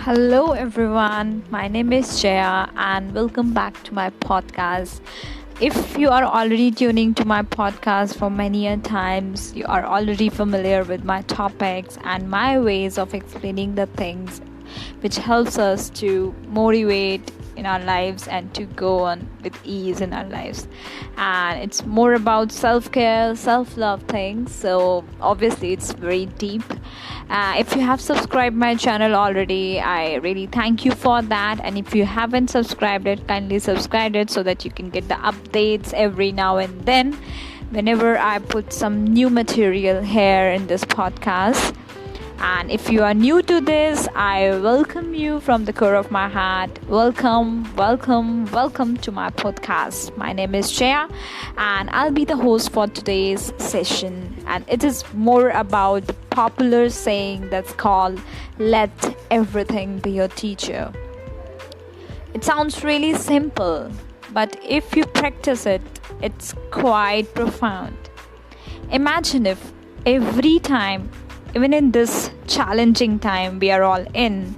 Hello, everyone. My name is Jaya, and welcome back to my podcast. If you are already tuning to my podcast for many a times, you are already familiar with my topics and my ways of explaining the things which helps us to motivate in our lives and to go on with ease in our lives. And it's more about self-care, self-love things, so obviously it's very deep. If you have subscribed my channel already, I really thank you for that. And if you haven't subscribed it, kindly subscribe it so that you can get the updates every now and then whenever I put some new material here in this podcast. And if you are new to this, I welcome you from the core of my heart. Welcome to my podcast. My name is Jaya, and I'll be the host for today's session. And it is more about the popular saying that's called, "Let everything be your teacher." It sounds really simple, but if you practice it, it's quite profound. Imagine if every time, even in this challenging time we are all in,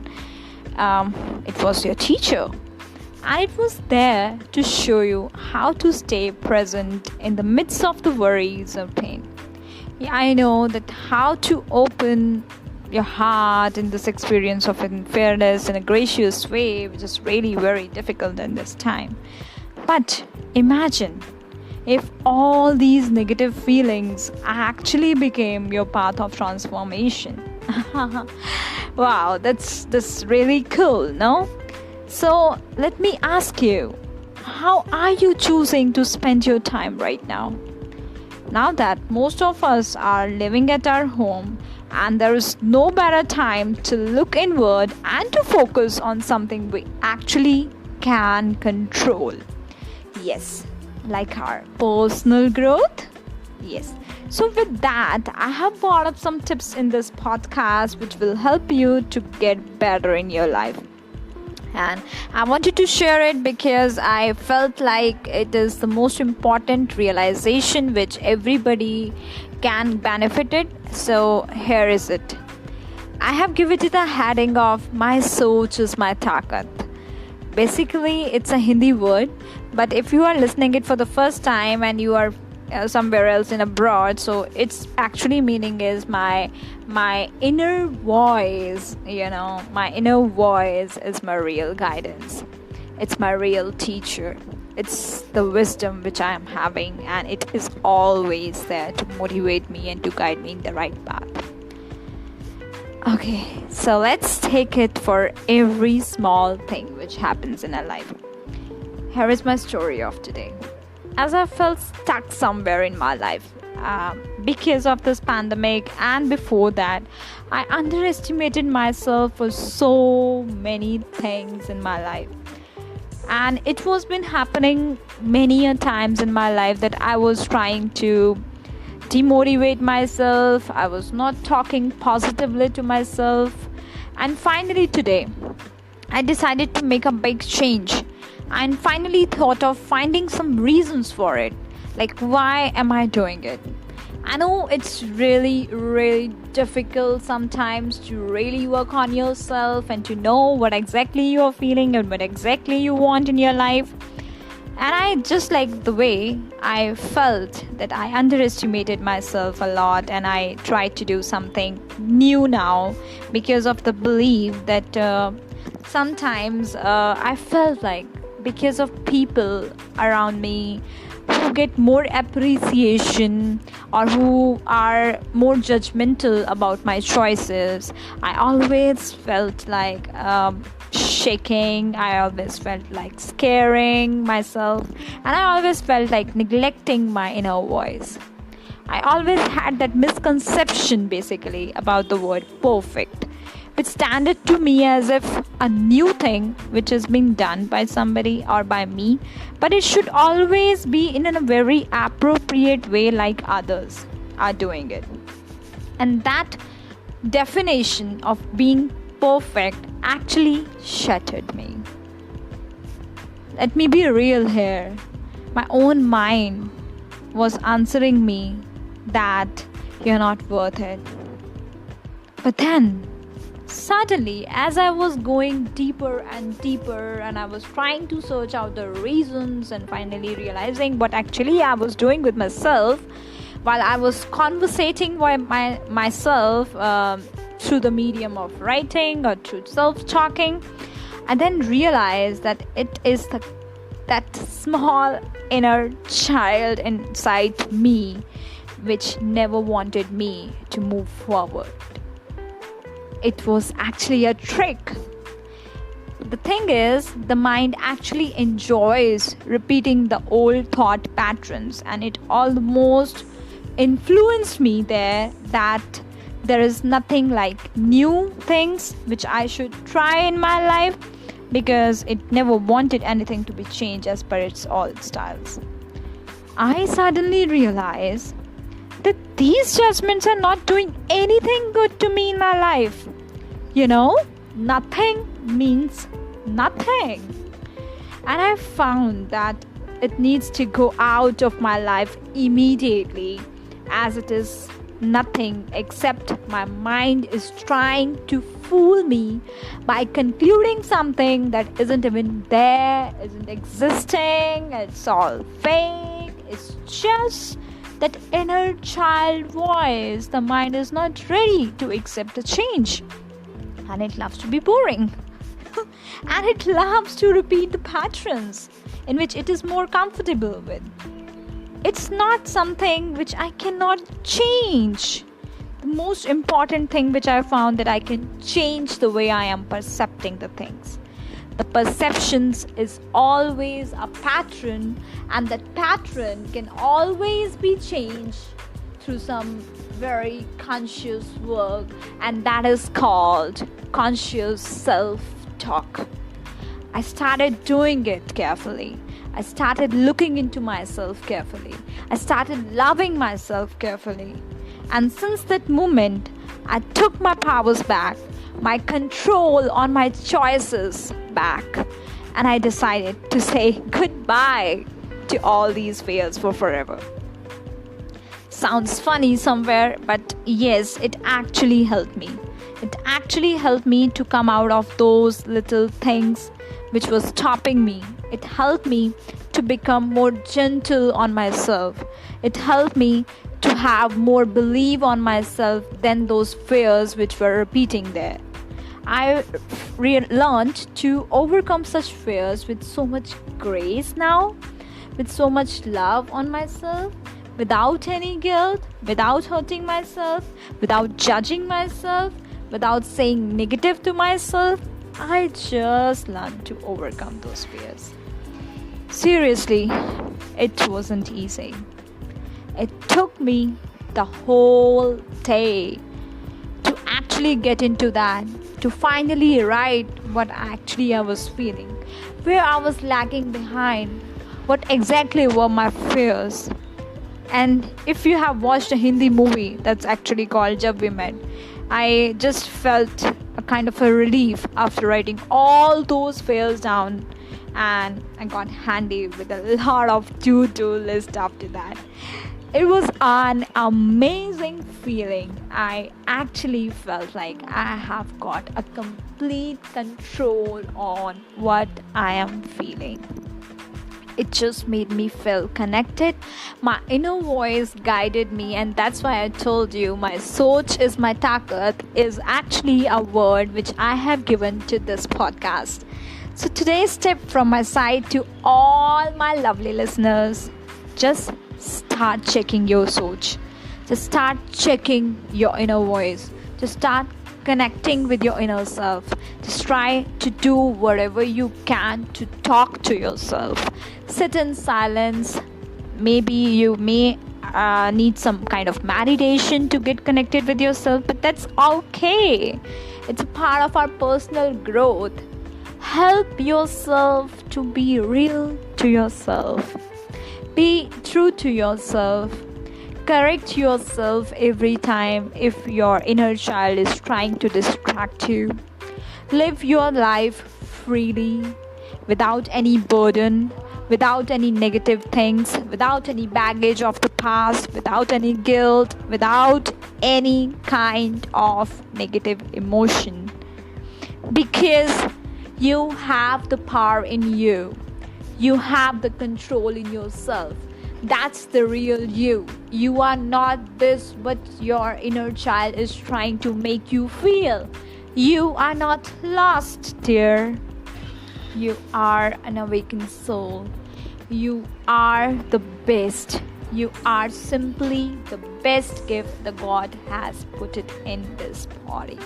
it was your teacher, and it was there to show you how to stay present in the midst of the worries or pain. Yeah, I know that how to open your heart in this experience of fairness in a gracious way, which is really very difficult in this time. But imagine if all these negative feelings actually became your path of transformation. Wow, that's really cool, no? So let me ask you, how are you choosing to spend your time right now? Now that most of us are living at our home, and there is no better time to look inward and to focus on something we actually can control. Yes, like our personal growth. Yes. So with that, I have brought up some tips in this podcast which will help you to get better in your life. And I wanted to share it because I felt like it is the most important realization which everybody can benefit it. So here is it. I have given it a heading of "My Soch is my takat." Basically, it's a Hindi word, but if you are listening it for the first time and you are somewhere else in abroad, so its actually meaning is my inner voice. My inner voice is my real guidance. It's my real teacher. It's the wisdom which I am having, and it is always there to motivate me and to guide me in the right path. Okay, so let's take it for every small thing which happens in our life. Here is my story of today. As I felt stuck somewhere in my life because of this pandemic, and before that, I underestimated myself for so many things in my life. And it was been happening many a times in my life that I was trying to demotivate myself. I was not talking positively to myself. And finally today, I decided to make a big change and finally thought of finding some reasons for it. Like, why am I doing it? I know it's really, really difficult sometimes to really work on yourself and to know what exactly you are feeling and what exactly you want in your life. And I just like the way I felt that I underestimated myself a lot, and I tried to do something new now because of the belief that sometimes I felt like because of people around me who get more appreciation or who are more judgmental about my choices, I always felt like shaking. I always felt like scaring myself, and I always felt like neglecting my inner voice. I always had that misconception basically about the word perfect, which standard to me as if a new thing which has been done by somebody or by me, but it should always be in a very appropriate way like others are doing it. And that definition of being perfect actually shattered me. Let me be real here. My own mind was answering me that you're not worth it. But then Suddenly, as I was going deeper and deeper, and I was trying to search out the reasons and finally realizing what actually I was doing with myself while I was conversating with myself through the medium of writing or through self-talking, I then realized that it is that small inner child inside me which never wanted me to move forward. It was actually a trick. The thing is, the mind actually enjoys repeating the old thought patterns, and it almost influenced me there that there is nothing like new things which I should try in my life, because it never wanted anything to be changed as per its old styles. I suddenly realized that these judgments are not doing anything good to me in my life. Nothing means nothing. And I found that it needs to go out of my life immediately, as it is nothing except my mind is trying to fool me by concluding something that isn't even there, isn't existing, it's all fake, it's just that inner child voice. The mind is not ready to accept the change, and it loves to be boring and it loves to repeat the patterns in which it is more comfortable with. It's not something which I cannot change. The most important thing which I found, that I can change the way I am percepting the things. The perceptions is always a pattern, and that pattern can always be changed through some very conscious work, and that is called conscious self-talk. I started doing it carefully. I started looking into myself carefully. I started loving myself carefully. And since that moment, I took my powers back, my control on my choices back, and I decided to say goodbye to all these fears for forever. Sounds funny somewhere, but yes, it actually helped me. It actually helped me to come out of those little things which was stopping me. It helped me to become more gentle on myself. It helped me to have more belief on myself than those fears which were repeating there. I learned to overcome such fears with so much grace now, with so much love on myself, without any guilt, without hurting myself, without judging myself, without saying negative to myself. I just learned to overcome those fears. Seriously, it wasn't easy. It took me the whole day to actually get into that, to finally write what actually I was feeling, where I was lagging behind, what exactly were my fears. And if you have watched a Hindi movie that's actually called Jab We Met, I just felt a kind of a relief after writing all those fears down, and I got handy with a lot of to-do list after that. It was an amazing feeling. I actually felt like I have got a complete control on what I am feeling. It just made me feel connected. My inner voice guided me, and that's why I told you my soch is my takat is actually a word which I have given to this podcast. So today's tip from my side to all my lovely listeners: just start checking your soch. Just start checking your inner voice. Just start connecting with your inner self. Just try to do whatever you can to talk to yourself. Sit in silence. Maybe you may need some kind of meditation to get connected with yourself, but that's okay. It's a part of our personal growth. Help yourself to be real to yourself. Be true to yourself. Correct yourself every time if your inner child is trying to distract you. Live your life freely, without any burden, without any negative things, without any baggage of the past, without any guilt, without any kind of negative emotion. because you have the power in you. You have the control in yourself. That's the real you. You are not this what your inner child is trying to make you feel. You are not lost, dear. You are an awakened soul. You are the best. You are simply the best gift the God has put it in this body.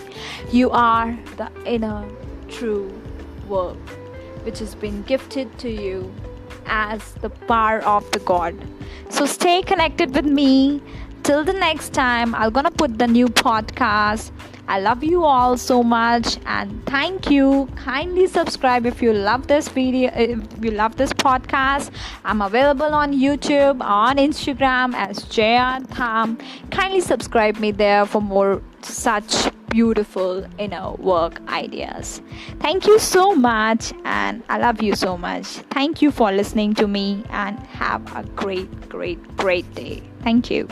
You are the inner true work which has been gifted to you as the power of the God. So stay connected with me. Till the next time, I'm gonna put the new podcast. I love you all so much and thank you. Kindly subscribe if you love this video, if you love this podcast. I'm available on YouTube, on Instagram as Jaya Tham. Kindly subscribe me there for more such beautiful inner work ideas. Thank you so much and I love you so much. Thank you for listening to me and have a great day. Thank you.